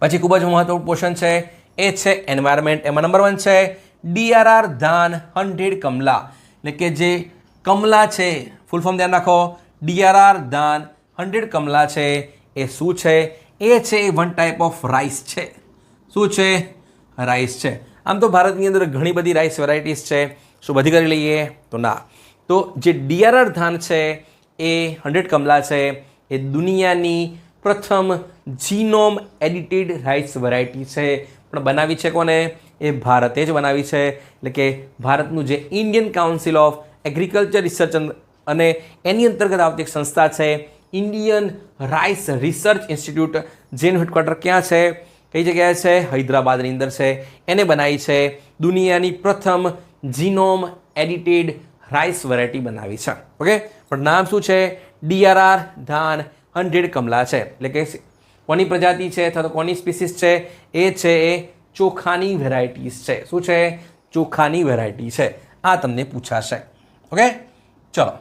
પછી ખૂબ જ મહત્વપૂર્ણ પોર્શન છે એ છે એન્વાયરમેન્ટ. એમાં નંબર 1 છે DRR ધાન 100 કમલા, એટલે કે જે કમલા છે ફૂલ ફોર્મ ધ્યાન રાખો. DRR ધાન 100 કમલા છે એ શું છે? એ છે વન ટાઈપ ઓફ રાઈસ છે. શું છે? રાઈસ છે. આમ તો ભારતની અંદર ઘણી બધી રાઈસ વેરાયટીઝ છે. શું બધી કરી લઈએ? તો ના. તો જે DRR ધાન છે એ 100 કમલા છે એ દુનિયાની પ્રથમ જીનોમ એડિટેડ રાઈસ વેરાયટી છે. પણ બનાવી છે કોને? એ ભારતે જ બનાવી છે. એટલે કે ભારતનું જે Indian council of agriculture research અને એની અંતર્ગત આવતી એક સંસ્થા છે ઇન્ડિયન રાઈસ રિસર્ચ ઇન્સ્ટિટ્યૂટ, જેનું હેડક્વાર્ટર ક્યાં છે? કઈ જગ્યાએ છે? હૈદરાબાદની અંદર છે. એને બનાવી છે દુનિયાની પ્રથમ જીનોમ એડિટેડ રાઈસ વેરાયટી બનાવી છે. ઓકે, પણ નામ શું છે? DRR ધાન 100 કમલા છે. એટલે કે કોની પ્રજાતિ છે અથવા તો કોની સ્પીસીસ છે? એ છે એ ચોખાની વેરાયટીઝ છે. શું છે? ચોખાની વેરાયટી છે. આ તમને પૂછાશે. ઓકે, ચલો.